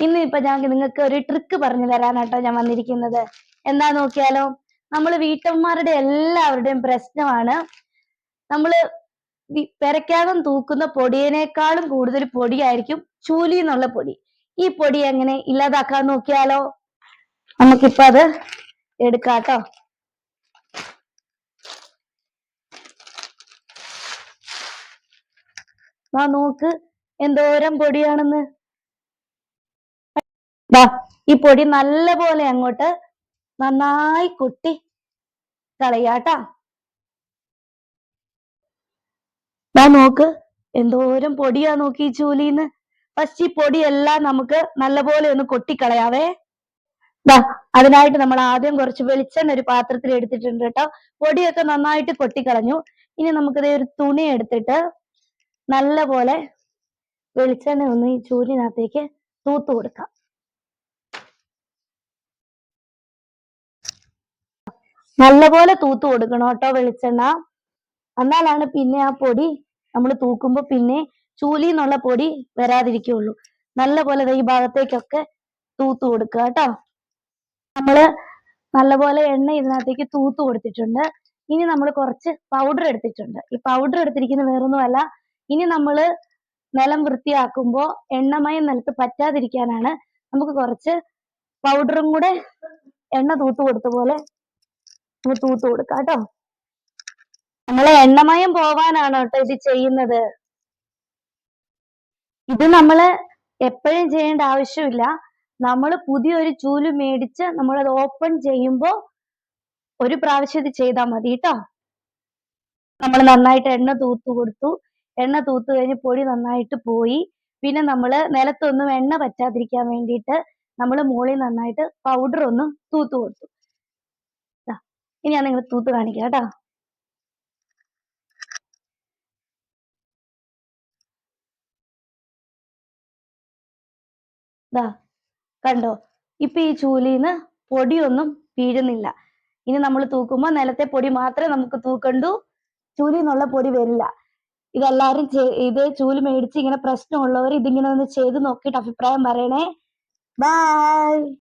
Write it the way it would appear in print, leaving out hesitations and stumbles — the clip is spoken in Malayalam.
ഇന്നിപ്പൊ ഞാൻ നിങ്ങൾക്ക് ഒരു ട്രിക്ക് പറഞ്ഞു തരാനാട്ടോ ഞാൻ വന്നിരിക്കുന്നത്. എന്താ നോക്കിയാലോ? നമ്മൾ വീട്ടമ്മമാരുടെ എല്ലാവരുടെയും പ്രശ്നമാണ് നമ്മള് പെരക്കകം തൂക്കുന്ന പൊടിയേനേക്കാളും കൂടുതൽ പൊടിയായിരിക്കും ചൂലി എന്നുള്ള പൊടി. ഈ പൊടി എങ്ങനെ ഇല്ലാതാക്കാൻ നോക്കിയാലോ? നമുക്കിപ്പൊ അത് എടുക്കാട്ടോ. നോക്ക് എന്തോരം പൊടിയാണെന്ന്. ഈ പൊടി നല്ല പോലെ അങ്ങോട്ട് നന്നായി കൊട്ടി കളയാട്ടാ. നോക്ക് എന്തോരം പൊടിയാ നോക്കി ഈ ചൂലിന്ന്. ഫസ്റ്റ് ഈ പൊടിയെല്ലാം നമുക്ക് നല്ലപോലെ ഒന്ന് കൊട്ടിക്കളയാവേ. അതിനായിട്ട് നമ്മൾ ആദ്യം കുറച്ച് വെളിച്ചെണ്ണ ഒരു പാത്രത്തിൽ എടുത്തിട്ടുണ്ട് കേട്ടോ. പൊടിയൊക്കെ നന്നായിട്ട് കൊട്ടിക്കളഞ്ഞു. ഇനി നമുക്കിതേ ഒരു തുണി എടുത്തിട്ട് നല്ല പോലെ വെളിച്ചെണ്ണ ഒന്ന് ഈ ചൂലിനകത്തേക്ക് തൂത്ത് കൊടുക്കാം. നല്ലപോലെ തൂത്ത് കൊടുക്കണം കേട്ടോ വെളിച്ചെണ്ണ. എന്നാലാണ് പിന്നെ ആ പൊടി നമ്മൾ തൂക്കുമ്പോ പിന്നെ ചൂലിന്നുള്ള പൊടി വരാതിരിക്കുള്ളൂ. നല്ലപോലെ ഈ ഭാഗത്തേക്കൊക്കെ തൂത്ത് കൊടുക്കുക കേട്ടോ. നമ്മള് നല്ലപോലെ എണ്ണ ഇതിനകത്തേക്ക് തൂത്ത് കൊടുത്തിട്ടുണ്ട്. ഇനി നമ്മൾ കുറച്ച് പൗഡർ എടുത്തിട്ടുണ്ട്. ഈ പൗഡർ എടുത്തിരിക്കുന്ന വേറൊന്നുമല്ല, ഇനി നമ്മള് നിലം വൃത്തിയാക്കുമ്പോ എണ്ണമയം നിലത്ത് പറ്റാതിരിക്കാനാണ് നമുക്ക് കുറച്ച് പൗഡറും കൂടെ എണ്ണ തൂത്ത് കൊടുത്ത പോലെ തൂത്ത് കൊടുക്കാം കേട്ടോ. നമ്മളെ എണ്ണമയം പോവാനാണ് കേട്ടോ ഇത് ചെയ്യുന്നത്. ഇത് നമ്മള് എപ്പോഴും ചെയ്യേണ്ട ആവശ്യമില്ല. നമ്മൾ പുതിയൊരു ചൂല് മേടിച്ച് നമ്മളത് ഓപ്പൺ ചെയ്യുമ്പോ ഒരു പ്രാവശ്യം ഇത് ചെയ്താൽ മതി കേട്ടോ. നമ്മൾ നന്നായിട്ട് എണ്ണ തൂത്ത് കൊടുത്തു. എണ്ണ തൂത്ത് കഴിഞ്ഞ് പൊടി നന്നായിട്ട് പോയി. പിന്നെ നമ്മൾ നിലത്തൊന്നും എണ്ണ പറ്റാതിരിക്കാൻ വേണ്ടിയിട്ട് നമ്മൾ മുകളിൽ നന്നായിട്ട് പൗഡർ ഒന്ന് തൂത്ത് കൊടുത്തു. ഇനി ഞാൻ നിങ്ങൾ തൂത്ത് കാണിക്കാം കേട്ടോ. കണ്ടോ? ഇപ്പൊ ഈ ചൂലിന്ന് പൊടിയൊന്നും വീഴുന്നില്ല. ഇനി നമ്മൾ തൂക്കുമ്പോ നിലത്തെ പൊടി മാത്രമേ നമുക്ക് തൂക്കണ്ടൂ. ചൂലിന്നുള്ള പൊടി വരില്ല. ഇതെല്ലാരും ഇതേ ചൂല് മേടിച്ച് ഇങ്ങനെ പ്രശ്നമുള്ളവർ ഇതിങ്ങനെ ഒന്ന് ചെയ്ത് നോക്കിയിട്ട് അഭിപ്രായം പറയണേ. ബൈ.